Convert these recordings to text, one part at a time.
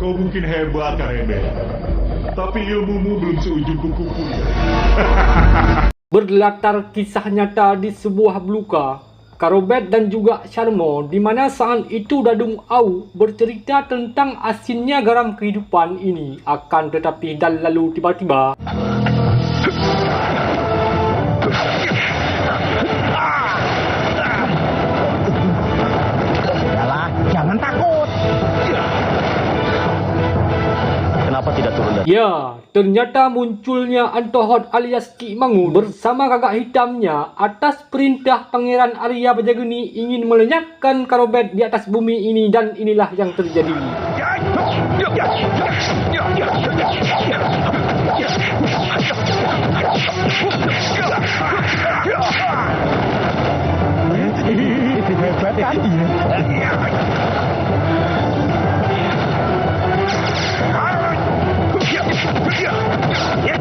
Kau mungkin hebat, Karebe. Tapi ilmumu belum seujung kukuku. Berlatar kisah nyata di sebuah beluka, Karobet dan juga Sharmo, di mana saat itu Dadung Au bercerita tentang asinnya garam kehidupan ini. Akan tetapi dan lalu tiba-tiba Yalah, jangan takut. Kenapa tidak turun dari... ya, ternyata munculnya Antohot alias Ki Mangun bersama kakak hitamnya atas perintah Pangeran Arya Bajageni ingin melenyapkan Karobet di atas bumi ini, dan inilah yang terjadi. Hebat kan?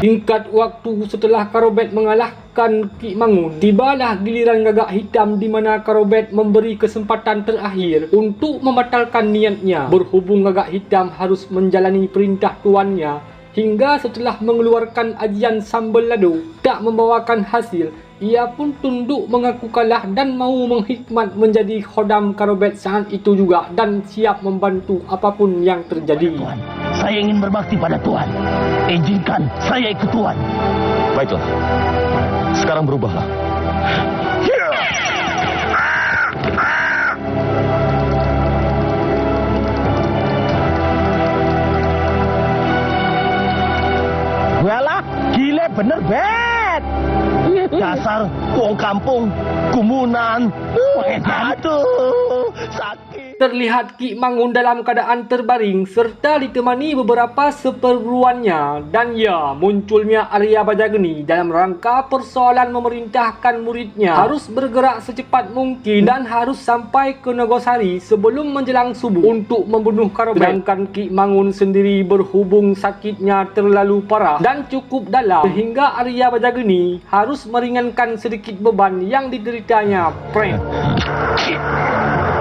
Singkat waktu setelah Karobet mengalahkan Ki Mangun, tibalah giliran gagak hitam di mana Karobet memberi kesempatan terakhir untuk membatalkan niatnya. Berhubung gagak hitam harus menjalani perintah tuannya, hingga setelah mengeluarkan ajian sambal lado tak membawakan hasil, ia pun tunduk mengaku kalah dan mau menghikmat menjadi khodam Karobet saat itu juga, dan siap membantu apapun yang terjadi. Tuhan, saya ingin berbakti pada Tuhan. Izinkan saya ikut Tuhan. Baiklah, sekarang berubahlah. Walah, gile bener, Bet. Dasar wong kampung, gumunan. Aduh, sakit. Terlihat Ki Mangun dalam keadaan terbaring serta ditemani beberapa seperluannya, dan ya, munculnya Arya Bajageni dalam rangka persoalan memerintahkan muridnya harus bergerak secepat mungkin dan harus sampai ke Nogosari sebelum menjelang subuh untuk membunuh Karobet. Sedangkan Ki Mangun sendiri berhubung sakitnya terlalu parah dan cukup dalam sehingga Arya Bajageni harus meringankan sedikit beban yang dideritanya. Prank.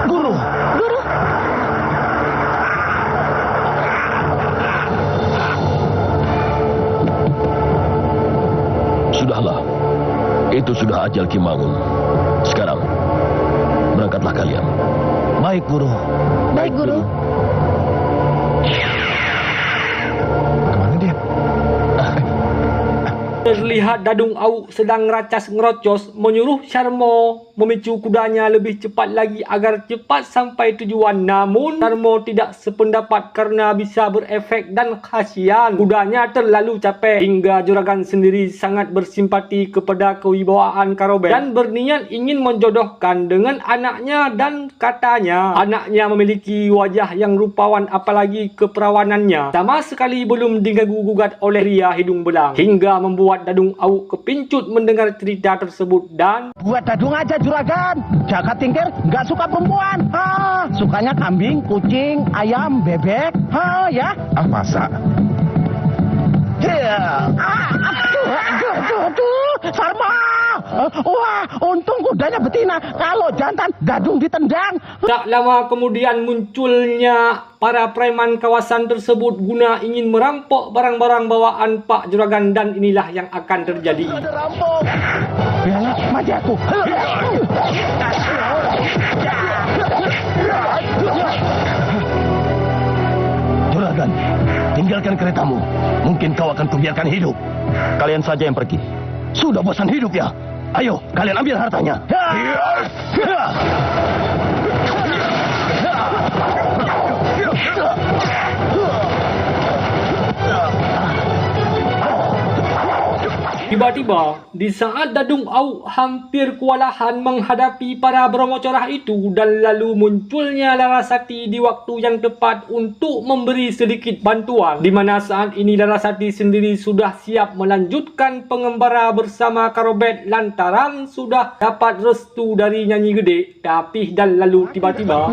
Guru. Sudahlah, itu sudah ajal Ki Mangun. Sekarang, berangkatlah kalian. Baik, Guru. Baik, Guru. Kemana dia? Terlihat Dadung Au sedang racas ngerocos menyuruh Sharmo memicu kudanya lebih cepat lagi agar cepat sampai tujuan. Namun Sharmo tidak sependapat karena bisa berefek dan kasihan kudanya terlalu capek, hingga juragan sendiri sangat bersimpati kepada kewibawaan Karobet dan berniat ingin menjodohkan dengan anaknya, dan katanya anaknya memiliki wajah yang rupawan apalagi keperawanannya sama sekali belum diganggu-gugat oleh ria hidung belang, hingga membuat Dadung Au kepincut mendengar cerita tersebut. Dan Buat Dadung aja juragan. Jaka Tingkir nggak suka perempuan. Sukanya kambing, kucing, ayam, bebek. Ya. Masa? Aduh, Sarma. Wah, untung kudanya betina. Kalau jantan, Dadung ditendang. tak lama kemudian munculnya para preman kawasan tersebut guna ingin merampok barang-barang bawaan Pak Juragan, dan inilah yang akan terjadi. Ada rampok. Bella, mati aku. Juragan, tinggalkan keretamu. Mungkin kau akan kubiarkan hidup. Kalian saja yang pergi. Sudah bosan hidup ya? Ayo, kalian ambil hartanya. Tiba-tiba, di saat Dadung Au hampir kewalahan menghadapi para Bromo Corah itu, dan lalu munculnya Larasati di waktu yang tepat untuk memberi sedikit bantuan, di mana saat ini Larasati sendiri sudah siap melanjutkan pengembara bersama Karobet lantaran sudah dapat restu dari Nyanyi Gede. Tapi dan lalu tiba-tiba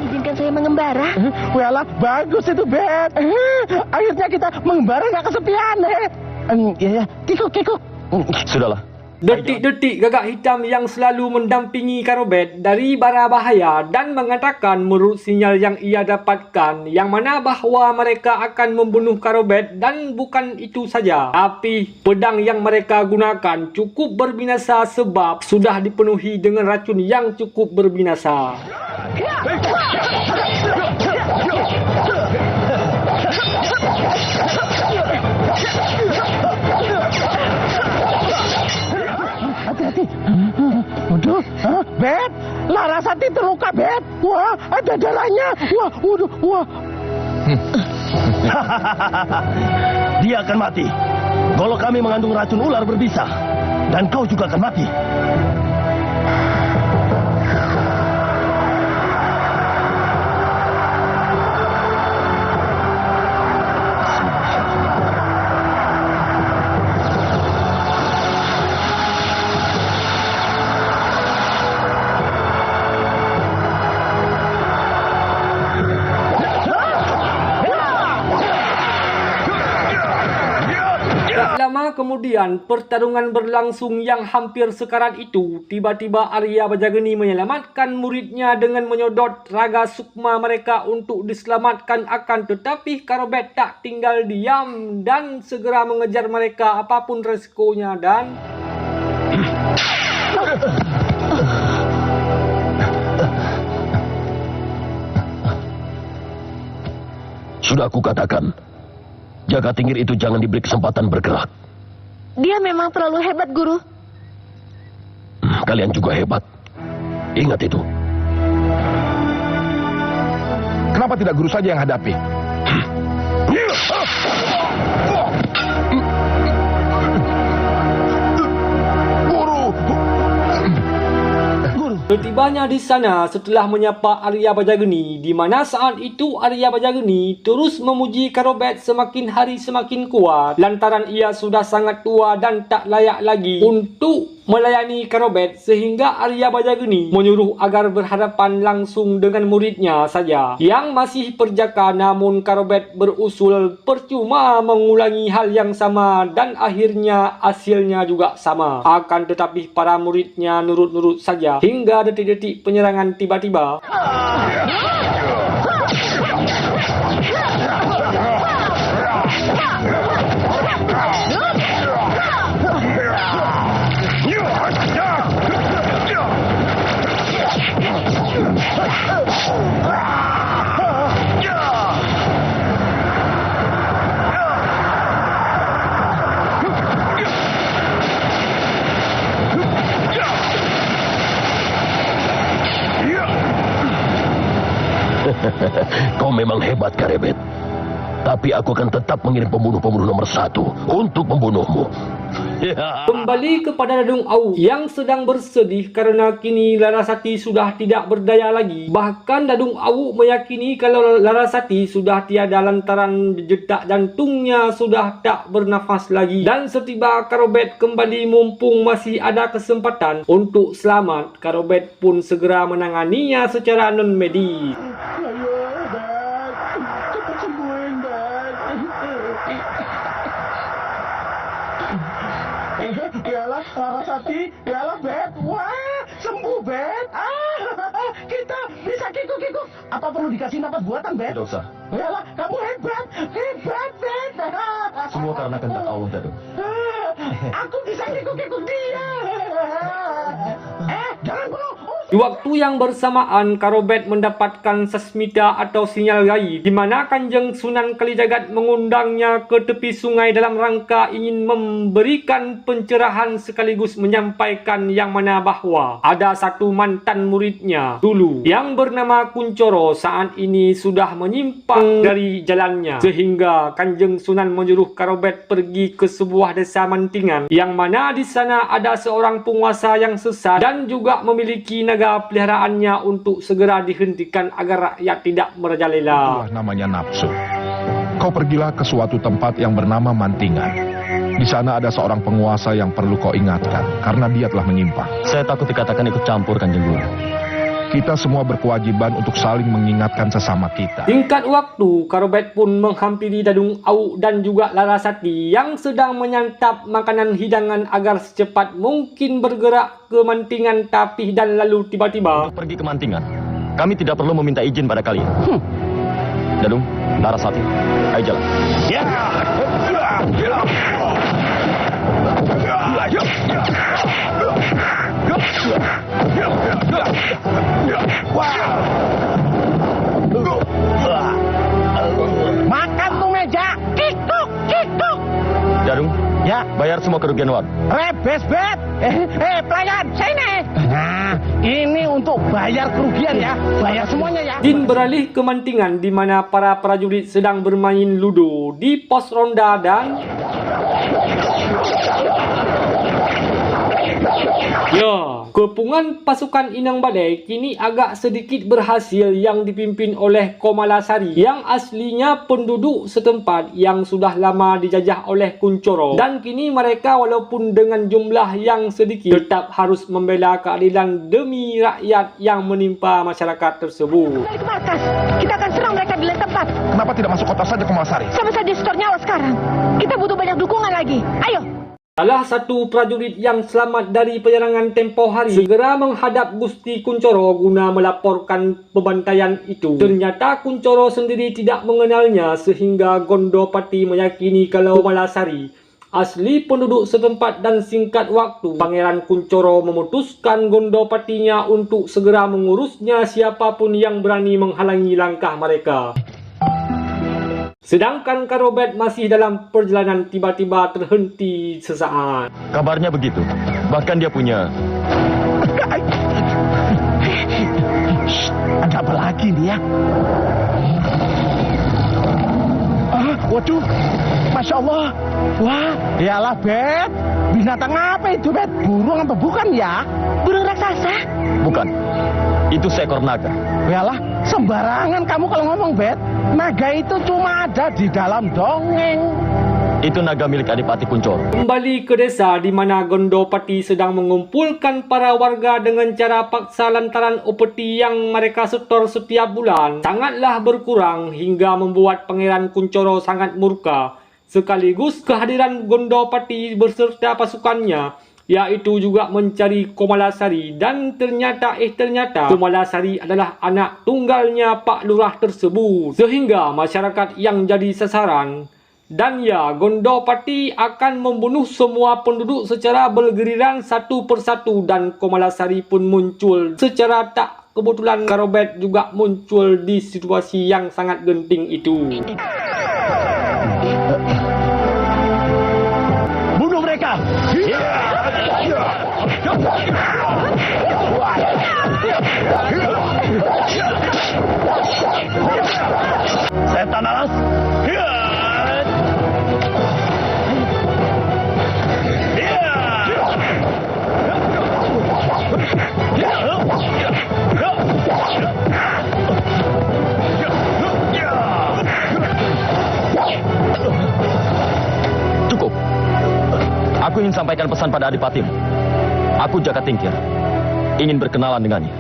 Izinkan saya mengembara. Walah, bagus itu, Bet. Akhirnya kita mengembara nggak kesepian, Iya, kikuk. Sudahlah. Detik-detik gagak hitam yang selalu mendampingi Karobet dari bara bahaya dan mengatakan menurut sinyal yang ia dapatkan yang mana bahawa mereka akan membunuh Karobet, dan bukan itu saja, tapi pedang yang mereka gunakan cukup berbinasa sebab sudah dipenuhi dengan racun yang cukup berbinasa. Hati-hati. Waduh, Bet, Larasati terluka, Bet. Wah, ada darahnya. Wah. Dia akan mati. Kalau kami mengandung racun ular berbisa, dan kau juga akan mati. Tak lama kemudian, pertarungan berlangsung yang hampir sekarat itu. Tiba-tiba Arya Bajageni menyelamatkan muridnya dengan menyodot raga sukma mereka untuk diselamatkan, akan tetapi Karobet tak tinggal diam dan segera mengejar mereka apapun resikonya dan... Sudah aku katakan, Jaga Tingkir itu jangan diberi kesempatan bergerak. Dia memang terlalu hebat, Guru. Kalian juga hebat. Ingat itu. Kenapa tidak guru saja yang hadapi? Setibanya di sana setelah menyapa Arya Bajageni, di mana saat itu Arya Bajageni terus memuji Karobet semakin hari semakin kuat lantaran ia sudah sangat tua dan tak layak lagi untuk melayani Karobet, sehingga Arya Bajageni menyuruh agar berhadapan langsung dengan muridnya saja yang masih perjaka. Namun Karobet berusul percuma mengulangi hal yang sama dan akhirnya hasilnya juga sama. Akan tetapi para muridnya nurut-nurut saja hingga detik-detik penyerangan tiba-tiba. Kau memang hebat, Karobet. Tapi aku akan tetap mengirim pembunuh-pembunuh nomor 1 untuk membunuhmu. Kembali kepada Dadung Awu yang sedang bersedih karena kini Larasati sudah tidak berdaya lagi. Bahkan Dadung Awu meyakini kalau Larasati sudah tiada lantaran detak jantungnya sudah tak bernafas lagi. Dan setiba Karobet kembali mumpung masih ada kesempatan untuk selamat, Karobet pun segera menanganinya secara non-medis. Yalah, Larasati, yalah, Bet. Wah, sembuh, Bet. Kita bisa kikuk-kikuk. Apa perlu dikasih napas buatan, Bet? Tidak usah. Yalah, kamu hebat, Bet. Semua karena kehendak Allah, Dadung. Aku bisa kikuk-kikuk dia. Jangan bunuh. Di waktu yang bersamaan, Karobet mendapatkan sasmita atau sinyal gaib di mana Kanjeng Sunan Kalijagat mengundangnya ke tepi sungai dalam rangka ingin memberikan pencerahan sekaligus menyampaikan yang mana bahawa ada satu mantan muridnya dulu yang bernama Kuncoro saat ini sudah menyimpang dari jalannya, sehingga Kanjeng Sunan menyuruh Karobet pergi ke sebuah desa Mantingan yang mana di sana ada seorang penguasa yang sesat dan juga memiliki naga peliharaannya untuk segera dihentikan agar rakyat tidak merajalela. Itulah namanya nafsu. Kau pergilah ke suatu tempat yang bernama Mantingan. Di sana ada seorang penguasa yang perlu kau ingatkan, karena dia telah menyimpang. Saya takut dikatakan ikut campur, Kanjeng Guru. Kita semua berkewajiban untuk saling mengingatkan sesama kita. Singkat waktu, Karobet pun menghampiri Dadung Awuk dan juga Larasati yang sedang menyantap makanan hidangan agar secepat mungkin bergerak ke mantingan tapih dan lalu tiba-tiba Pergi ke mantingan. Kami tidak perlu meminta izin pada kalian. Dadung, Larasati, ayo jalan. Ya. Makan tuh meja. Kikuk, kikuk. Dadung, Ya, bayar semua kerugian warga. rebes bet. Pelayan, sini. Nah, ini untuk bayar kerugian ya. Bayar semuanya ya. Jin beralih ke mantingan di mana para prajurit sedang bermain ludo di pos ronda dan ya, kepungan pasukan Inang Badai kini agak sedikit berhasil yang dipimpin oleh Komalasari yang aslinya penduduk setempat yang sudah lama dijajah oleh Kuncoro, dan kini mereka walaupun dengan jumlah yang sedikit tetap harus membela keadilan demi rakyat yang menimpa masyarakat tersebut. Balik ke markas. Kita akan serang mereka di lain tempat. Kenapa tidak masuk kota saja, Komalasari? Sama saja setor nyawa sekarang. Kita butuh banyak dukungan lagi. Ayo. Salah satu prajurit yang selamat dari penyerangan tempoh hari segera menghadap Gusti Kuncoro guna melaporkan pembantaian itu. Ternyata Kuncoro sendiri tidak mengenalnya sehingga Gondopati meyakini kalau Malasari asli penduduk setempat, dan singkat waktu Pangeran Kuncoro memutuskan Gondopatinya untuk segera mengurusnya siapapun yang berani menghalangi langkah mereka. Sedangkan Karobet masih dalam perjalanan tiba-tiba terhenti sesaat. Kabarnya begitu. Bahkan dia punya... Ada apa lagi nih ya? Waduh, Masya Allah. Wah, yalah Bet. Binatang apa itu Bet? Burung apa bukan ya? Burung raksasa? Bukan. Itu seekor naga. Yalah, sembarangan kamu kalau ngomong Bet. Naga itu cuma ada di dalam dongeng. Itu naga milik Adipati Kuncoro. Kembali ke desa di mana Gondopati sedang mengumpulkan para warga dengan cara paksa lantaran upeti yang mereka setor setiap bulan sangatlah berkurang hingga membuat Pangeran Kuncoro sangat murka. Sekaligus kehadiran Gondopati beserta pasukannya yaitu juga mencari Komalasari, dan ternyata Komalasari adalah anak tunggalnya Pak Lurah tersebut, sehingga masyarakat yang jadi sasaran. Dan ya, Gondopati akan membunuh semua penduduk secara bergiliran satu persatu, dan Komalasari pun muncul secara tak kebetulan. Karobet juga muncul di situasi yang sangat genting itu. Bunuh mereka. Setan alas. Cukup. Aku ingin sampaikan pesan pada Adipatimu. Aku Jaka Tingkir. Ingin berkenalan dengannya.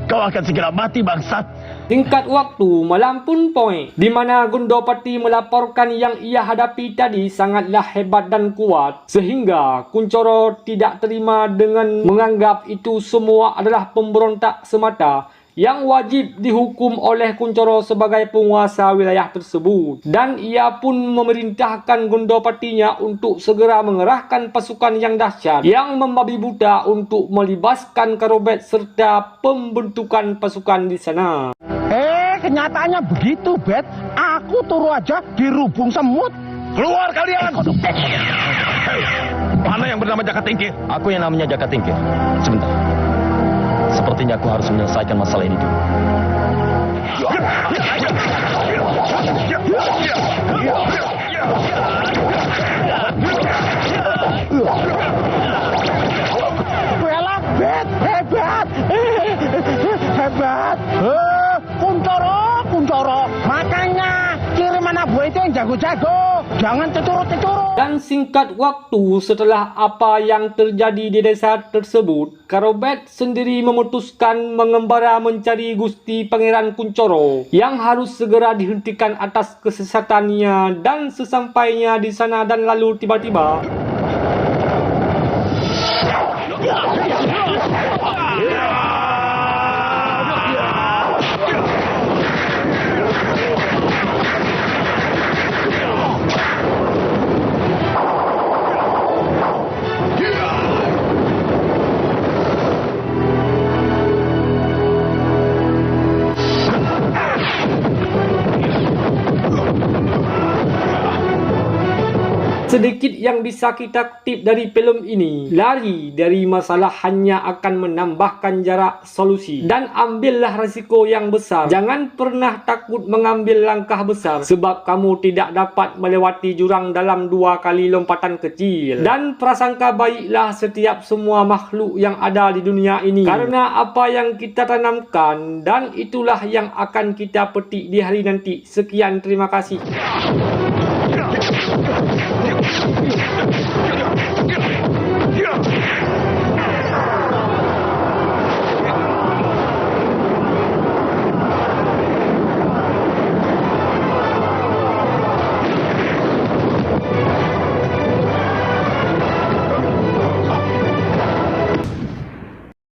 Kau akan segera mati bangsat. Singkat waktu, malam pun poin, di mana Gondopati melaporkan yang ia hadapi tadi sangatlah hebat dan kuat, sehingga Kuncoro tidak terima dengan menganggap itu semua adalah pemberontak semata yang wajib dihukum oleh Kuncoro sebagai penguasa wilayah tersebut. Dan ia pun memerintahkan Gondopatinya untuk segera mengerahkan pasukan yang dahsyat yang membabi buta untuk melibaskan Karobet serta pembentukan pasukan di sana. Kenyataannya begitu Bet. Aku turu aja dirubung semut. Keluar kalian! Mana yang bernama Jaka Tingkir? Aku yang namanya Jaka Tingkir. Sebentar. Sepertinya aku harus menyelesaikan masalah ini dulu. Bella, Bet, hebat. Hebat. Kuncoro. Makanya kiriman abu itu yang jago-jago. Jangan cecurut-cecurut. Dan singkat waktu setelah apa yang terjadi di desa tersebut, Karobet sendiri memutuskan mengembara mencari Gusti Pangeran Kuncoro yang harus segera dihentikan atas kesesatannya. Dan sesampainya di sana dan lalu tiba-tiba sedikit yang bisa kita kutip dari film ini, lari dari masalah hanya akan menambahkan jarak solusi. Dan ambillah risiko yang besar. Jangan pernah takut mengambil langkah besar, sebab kamu tidak dapat melewati jurang dalam 2 kali lompatan kecil. Dan prasangka baiklah setiap semua makhluk yang ada di dunia ini, karena apa yang kita tanamkan, dan itulah yang akan kita petik di hari nanti. Sekian, terima kasih.